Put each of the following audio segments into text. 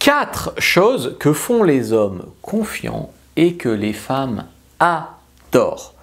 4 choses que font les hommes confiants et que les femmes adorent.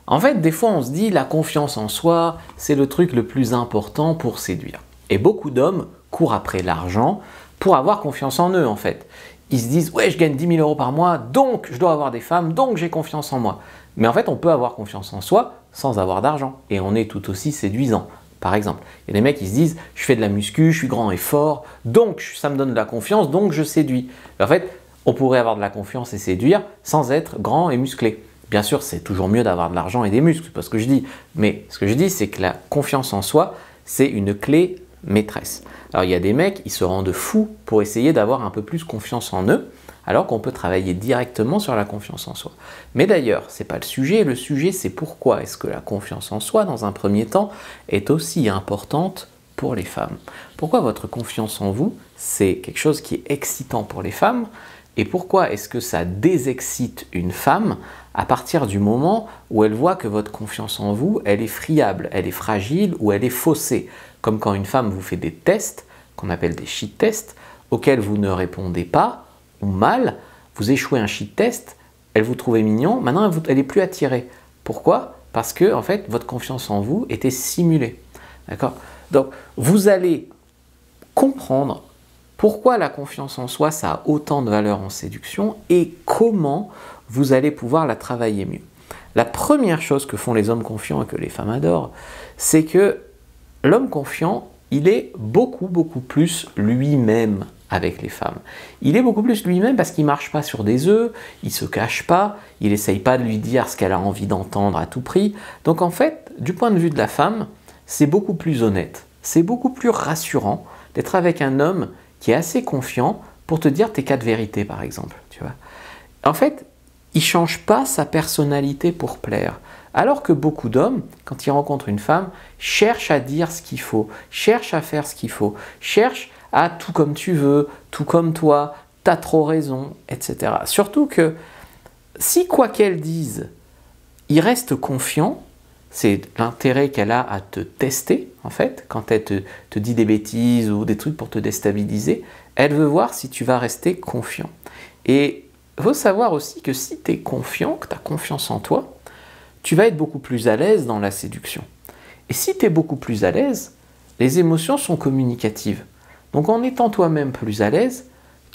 En fait, des fois, on se dit la confiance en soi, c'est le truc le plus important pour séduire. Et beaucoup d'hommes courent après l'argent pour avoir confiance en eux, en fait. Ils se disent « ouais, je gagne 10 000 euros par mois, donc je dois avoir des femmes, donc j'ai confiance en moi ». Mais en fait, on peut avoir confiance en soi sans avoir d'argent. Et on est tout aussi séduisant. Par exemple, il y a des mecs qui se disent « je fais de la muscu, je suis grand et fort, donc ça me donne de la confiance, donc je séduis ». En fait, on pourrait avoir de la confiance et séduire sans être grand et musclé. Bien sûr, c'est toujours mieux d'avoir de l'argent et des muscles, c'est pas ce que je dis. Mais ce que je dis, c'est que la confiance en soi, c'est une clé maîtresse. Alors il y a des mecs, ils se rendent fous pour essayer d'avoir un peu plus confiance en eux, alors qu'on peut travailler directement sur la confiance en soi. Mais d'ailleurs, ce n'est pas le sujet c'est pourquoi est-ce que la confiance en soi, dans un premier temps, est aussi importante pour les femmes. Pourquoi votre confiance en vous, c'est quelque chose qui est excitant pour les femmes, et pourquoi est-ce que ça désexcite une femme à partir du moment où elle voit que votre confiance en vous, elle est friable, elle est fragile ou elle est faussée. Comme quand une femme vous fait des tests, qu'on appelle des shit tests, auxquels vous ne répondez pas, ou mal, vous échouez un shit test, elle vous trouvait mignon, maintenant elle n'est plus attirée. Pourquoi? Parce que en fait, votre confiance en vous était simulée. D'accord? Donc, vous allez comprendre pourquoi la confiance en soi, ça a autant de valeur en séduction et comment vous allez pouvoir la travailler mieux. La première chose que font les hommes confiants et que les femmes adorent, c'est que l'homme confiant, il est beaucoup plus lui-même avec les femmes. Il est beaucoup plus lui-même parce qu'il ne marche pas sur des œufs, il ne se cache pas, il n'essaye pas de lui dire ce qu'elle a envie d'entendre à tout prix. Donc en fait, du point de vue de la femme, c'est beaucoup plus honnête, c'est beaucoup plus rassurant d'être avec un homme qui est assez confiant pour te dire tes 4 vérités par exemple. Tu vois. En fait, il ne change pas sa personnalité pour plaire. Alors que beaucoup d'hommes, quand ils rencontrent une femme, cherchent à dire ce qu'il faut, cherchent à faire ce qu'il faut, cherchent à tout comme tu veux, tout comme toi, t'as trop raison, etc. Surtout que si quoi qu'elle dise, il reste confiant, c'est l'intérêt qu'elle a à te tester, en fait, quand elle te dit des bêtises ou des trucs pour te déstabiliser, elle veut voir si tu vas rester confiant. Et il faut savoir aussi que si tu es confiant, que tu as confiance en toi, tu vas être beaucoup plus à l'aise dans la séduction. Et si tu es beaucoup plus à l'aise, les émotions sont communicatives. Donc en étant toi-même plus à l'aise,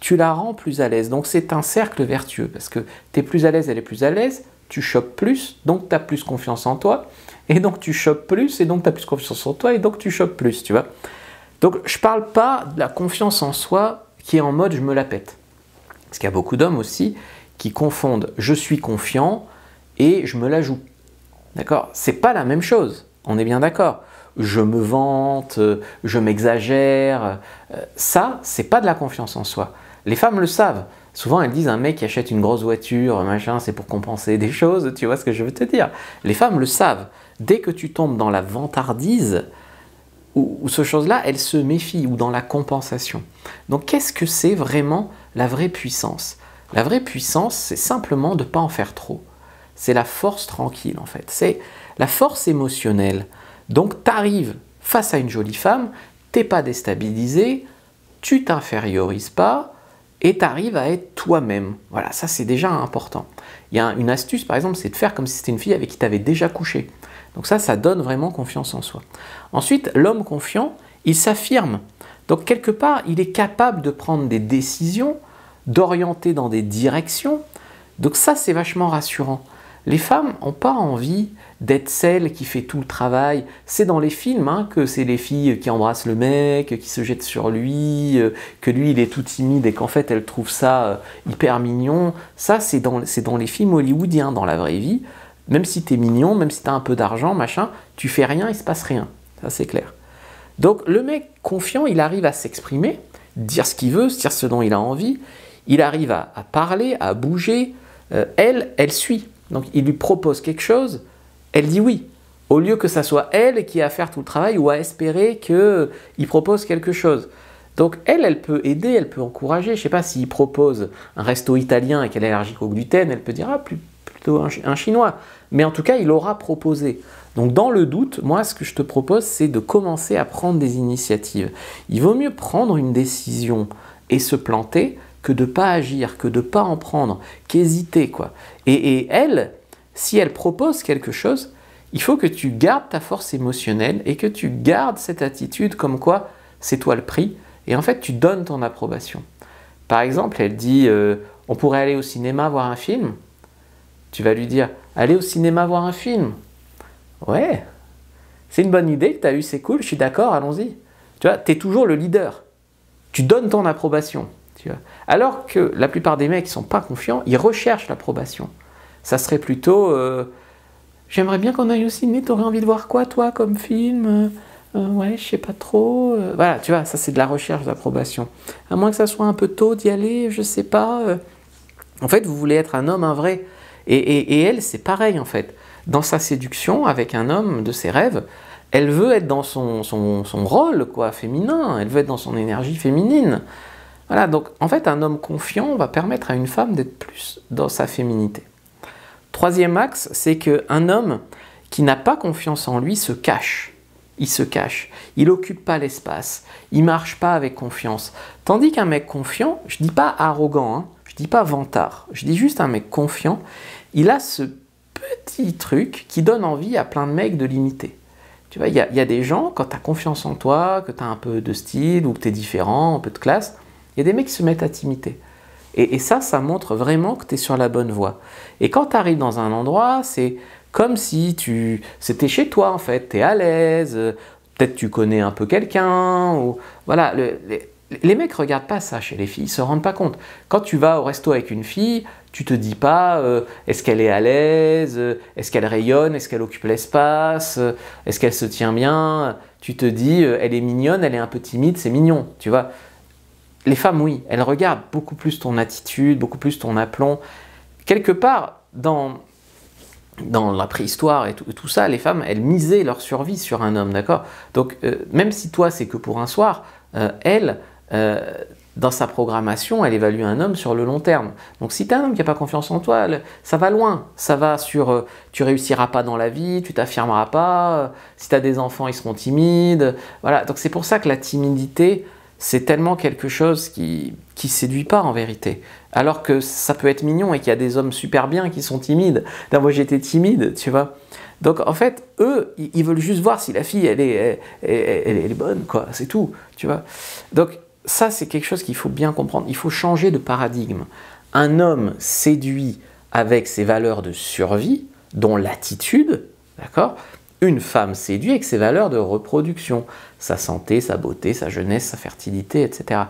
tu la rends plus à l'aise. Donc c'est un cercle vertueux parce que tu es plus à l'aise, elle est plus à l'aise, tu chopes plus, donc tu as plus confiance en toi, et donc tu chopes plus, et donc tu as plus confiance en toi, et donc tu chopes plus, tu vois. Donc je ne parle pas de la confiance en soi qui est en mode je me la pète. Parce qu'il y a beaucoup d'hommes aussi qui confondent je suis confiant et je me la joue. D'accord? C'est pas la même chose, on est bien d'accord. Je me vante, je m'exagère, ça, c'est pas de la confiance en soi. Les femmes le savent. Souvent, elles disent un mec qui achète une grosse voiture, machin, c'est pour compenser des choses, tu vois ce que je veux te dire. Les femmes le savent. Dès que tu tombes dans la vantardise, ou ce chose-là, elles se méfient, ou dans la compensation. Donc, qu'est-ce que c'est vraiment la vraie puissance? La vraie puissance, c'est simplement de ne pas en faire trop. C'est la force tranquille, en fait. C'est la force émotionnelle. Donc, tu arrives face à une jolie femme, tu n'es pas déstabilisé, tu t'infériorises pas, et tu arrives à être toi-même. Voilà, ça c'est déjà important. Il y a une astuce, par exemple, c'est de faire comme si c'était une fille avec qui tu avais déjà couché. Donc ça donne vraiment confiance en soi. Ensuite, l'homme confiant, il s'affirme. Donc quelque part, il est capable de prendre des décisions, d'orienter dans des directions. Donc ça, c'est vachement rassurant. Les femmes n'ont pas envie d'être celle qui fait tout le travail. C'est dans les films que c'est les filles qui embrassent le mec, qui se jettent sur lui, que lui il est tout timide et qu'en fait elle trouve ça hyper mignon. Ça c'est dans les films hollywoodiens. Dans la vraie vie, même si tu es mignon, même si tu as un peu d'argent, machin, tu fais rien, il se passe rien. Ça c'est clair. Donc le mec confiant, il arrive à s'exprimer, dire ce qu'il veut, dire ce dont il a envie. Il arrive à parler, à bouger. Elle suit. Donc il lui propose quelque chose, elle dit oui, au lieu que ça soit elle qui a à faire tout le travail ou à espérer qu'il propose quelque chose. Donc elle peut aider, elle peut encourager. Je ne sais pas s'il propose un resto italien et qu'elle est allergique au gluten, elle peut dire ah, plutôt un chinois. Mais en tout cas, il aura proposé. Donc dans le doute, moi ce que je te propose, c'est de commencer à prendre des initiatives. Il vaut mieux prendre une décision et se planter que de ne pas agir, que de ne pas en prendre, qu'hésiter, quoi. Et elle, si elle propose quelque chose, il faut que tu gardes ta force émotionnelle et que tu gardes cette attitude comme quoi c'est toi le prix. Et en fait, tu donnes ton approbation. Par exemple, elle dit on pourrait aller au cinéma voir un film. Tu vas lui dire aller au cinéma voir un film. Ouais, c'est une bonne idée que tu as eue, c'est cool, je suis d'accord, allons-y. Tu vois, tu es toujours le leader. Tu donnes ton approbation. Tu vois. Alors que la plupart des mecs qui ne sont pas confiants, ils recherchent l'approbation. Ça serait plutôt j'aimerais bien qu'on aille au ciné, t'aurais envie de voir quoi toi comme film ouais, je sais pas trop. Voilà, tu vois, ça c'est de la recherche d'approbation. À moins que ça soit un peu tôt d'y aller, je sais pas. En fait, vous voulez être un homme, un vrai. Et elle, c'est pareil en fait. Dans sa séduction avec un homme de ses rêves, elle veut être dans son rôle quoi, féminin, elle veut être dans son énergie féminine. Voilà, donc en fait, un homme confiant va permettre à une femme d'être plus dans sa féminité. Troisième axe, c'est qu'un homme qui n'a pas confiance en lui se cache. Il se cache, il n'occupe pas l'espace, il ne marche pas avec confiance. Tandis qu'un mec confiant, je ne dis pas arrogant, hein, je ne dis pas vantard, je dis juste un mec confiant, il a ce petit truc qui donne envie à plein de mecs de l'imiter. Tu vois, il y a des gens, quand tu as confiance en toi, que tu as un peu de style ou que tu es différent, un peu de classe, il y a des mecs qui se mettent à t'imiter. Et ça montre vraiment que tu es sur la bonne voie. Et quand tu arrives dans un endroit, c'est comme si c'était chez toi en fait, tu es à l'aise, peut-être tu connais un peu quelqu'un, ou voilà, les mecs ne regardent pas ça chez les filles, ils ne se rendent pas compte. Quand tu vas au resto avec une fille, tu te dis pas est-ce qu'elle est à l'aise, est-ce qu'elle rayonne, est-ce qu'elle occupe l'espace, est-ce qu'elle se tient bien, tu te dis elle est mignonne, elle est un peu timide, c'est mignon, tu vois. Les femmes, oui, elles regardent beaucoup plus ton attitude, beaucoup plus ton aplomb. Quelque part, dans la préhistoire et tout ça, les femmes, elles misaient leur survie sur un homme, d'accord? Donc, même si toi, c'est que pour un soir, elle, dans sa programmation, elle évalue un homme sur le long terme. Donc, si tu as un homme qui n'a pas confiance en toi, ça va loin. Ça va sur tu réussiras pas dans la vie, tu t'affirmeras pas, si tu as des enfants, ils seront timides. Voilà, donc c'est pour ça que la timidité, c'est tellement quelque chose qui séduit pas en vérité. Alors que ça peut être mignon et qu'il y a des hommes super bien qui sont timides. Là, moi, j'étais timide, tu vois. Donc, en fait, eux, ils veulent juste voir si la fille, elle est bonne, quoi. C'est tout, tu vois. Donc, ça, c'est quelque chose qu'il faut bien comprendre. Il faut changer de paradigme. Un homme séduit avec ses valeurs de survie, dont l'attitude, d'accord ? Une femme séduit avec ses valeurs de reproduction, sa santé, sa beauté, sa jeunesse, sa fertilité, etc.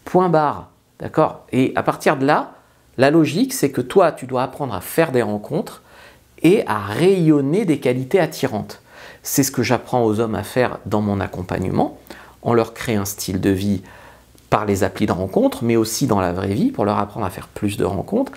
Point barre, d'accord? Et à partir de là, la logique, c'est que toi, tu dois apprendre à faire des rencontres et à rayonner des qualités attirantes. C'est ce que j'apprends aux hommes à faire dans mon accompagnement. On leur crée un style de vie par les applis de rencontres, mais aussi dans la vraie vie, pour leur apprendre à faire plus de rencontres,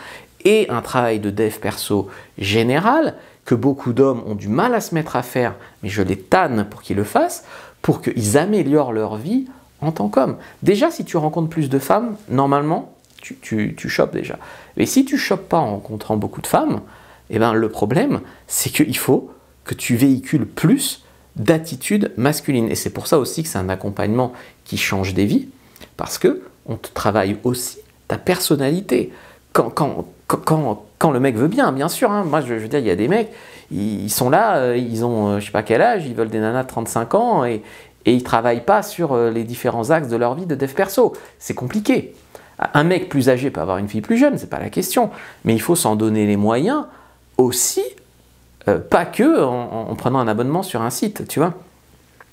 et un travail de dev perso général, que beaucoup d'hommes ont du mal à se mettre à faire, mais je les tanne pour qu'ils le fassent, pour qu'ils améliorent leur vie en tant qu'hommes. Déjà, si tu rencontres plus de femmes, normalement, tu chopes déjà. Mais si tu chopes pas en rencontrant beaucoup de femmes, eh ben, le problème, c'est qu'il faut que tu véhicules plus d'attitudes masculines. Et c'est pour ça aussi que c'est un accompagnement qui change des vies, parce qu'on te travaille aussi ta personnalité. Quand le mec veut bien sûr. Hein. Moi, je veux dire, il y a des mecs, ils sont là, ils ont je sais pas quel âge, ils veulent des nanas de 35 ans et ils ne travaillent pas sur les différents axes de leur vie de dev perso. C'est compliqué. Un mec plus âgé peut avoir une fille plus jeune, c'est pas la question. Mais il faut s'en donner les moyens aussi, pas que en prenant un abonnement sur un site, tu vois.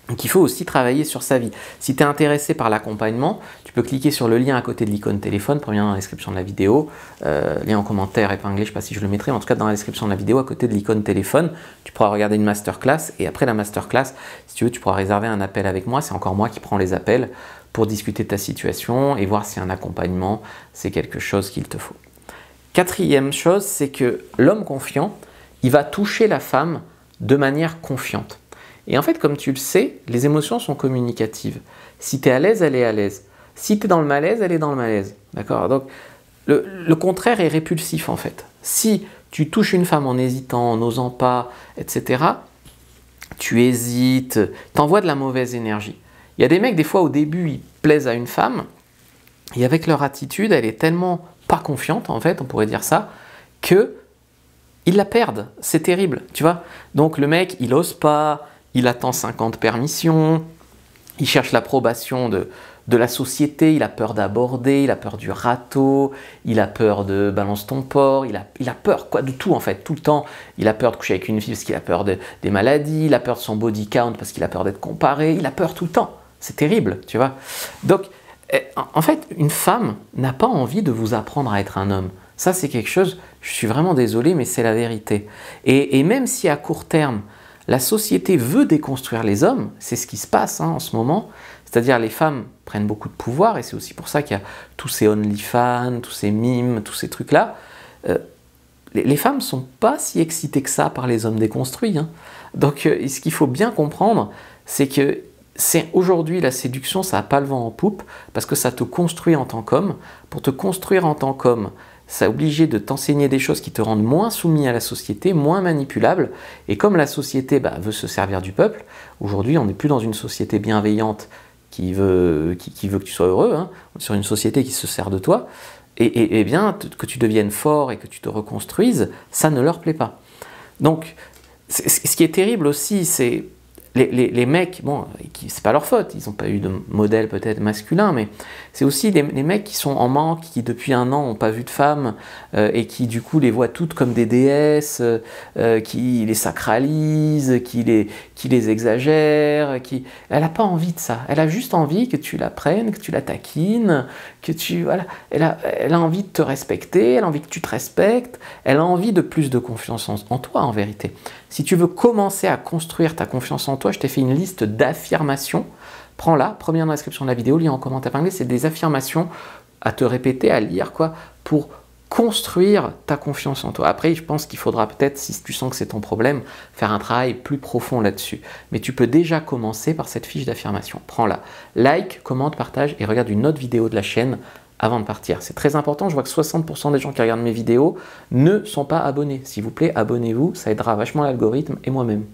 Donc il faut aussi travailler sur sa vie. Si tu es intéressé par l'accompagnement, tu peux cliquer sur le lien à côté de l'icône téléphone, premier dans la description de la vidéo, lien en commentaire épinglé, je ne sais pas si je le mettrai, mais en tout cas dans la description de la vidéo, à côté de l'icône téléphone, tu pourras regarder une masterclass, et après la masterclass, si tu veux, tu pourras réserver un appel avec moi, c'est encore moi qui prends les appels pour discuter de ta situation et voir si un accompagnement, c'est quelque chose qu'il te faut. Quatrième chose, c'est que l'homme confiant, il va toucher la femme de manière confiante. Et en fait, comme tu le sais, les émotions sont communicatives. Si tu es à l'aise, elle est à l'aise. Si tu es dans le malaise, elle est dans le malaise. D'accord? Donc, le contraire est répulsif en fait. Si tu touches une femme en hésitant, en n'osant pas, etc., tu hésites, t'envoies de la mauvaise énergie. Il y a des mecs, des fois, au début, ils plaisent à une femme, Et avec leur attitude, elle est tellement pas confiante, en fait, on pourrait dire ça, que ils la perdent. C'est terrible, tu vois. Donc le mec, il ose pas, il attend 50 permissions, il cherche l'approbation de la société, il a peur d'aborder, il a peur du râteau, il a peur de balance ton porc, il a peur quoi, de tout en fait, tout le temps. Il a peur de coucher avec une fille parce qu'il a peur des maladies, il a peur de son body count parce qu'il a peur d'être comparé, il a peur tout le temps. C'est terrible, tu vois. Donc, en fait, une femme n'a pas envie de vous apprendre à être un homme. Ça, c'est quelque chose, je suis vraiment désolé, mais c'est la vérité. Et même si à court terme, la société veut déconstruire les hommes, c'est ce qui se passe en ce moment, c'est-à-dire les femmes prennent beaucoup de pouvoir, et c'est aussi pour ça qu'il y a tous ces OnlyFans, tous ces mimes, tous ces trucs-là. Les femmes ne sont pas si excitées que ça par les hommes déconstruits. Donc ce qu'il faut bien comprendre, c'est que aujourd'hui la séduction, ça n'a pas le vent en poupe, parce que ça te construit en tant qu'homme. Pour te construire en tant qu'homme, ça a obligé de t'enseigner des choses qui te rendent moins soumis à la société, moins manipulable. Et comme la société veut se servir du peuple, aujourd'hui on n'est plus dans une société bienveillante qui veut que tu sois heureux, on est sur une société qui se sert de toi. Et bien, que tu deviennes fort et que tu te reconstruises, ça ne leur plaît pas. Donc, ce qui est terrible aussi, c'est les mecs, bon, c'est pas leur faute, ils n'ont pas eu de modèle peut-être masculin, mais c'est aussi les mecs qui sont en manque, qui depuis un an n'ont pas vu de femmes, et qui du coup les voient toutes comme des déesses, qui les sacralisent, qui les exagèrent, Elle n'a pas envie de ça, elle a juste envie que tu la prennes, que tu la taquines, voilà, elle a envie de te respecter, elle a envie que tu te respectes, elle a envie de plus de confiance en toi en vérité. Si tu veux commencer à construire ta confiance en toi, je t'ai fait une liste d'affirmations. Prends-la, première dans la description de la vidéo, lien en commentaire épinglé, c'est des affirmations à te répéter, à lire, pour construire ta confiance en toi. Après, je pense qu'il faudra peut-être, si tu sens que c'est ton problème, faire un travail plus profond là-dessus. Mais tu peux déjà commencer par cette fiche d'affirmation. Prends-la. Like, commente, partage et regarde une autre vidéo de la chaîne avant de partir. C'est très important, je vois que 60% des gens qui regardent mes vidéos ne sont pas abonnés. S'il vous plaît, abonnez-vous, ça aidera vachement l'algorithme et moi-même.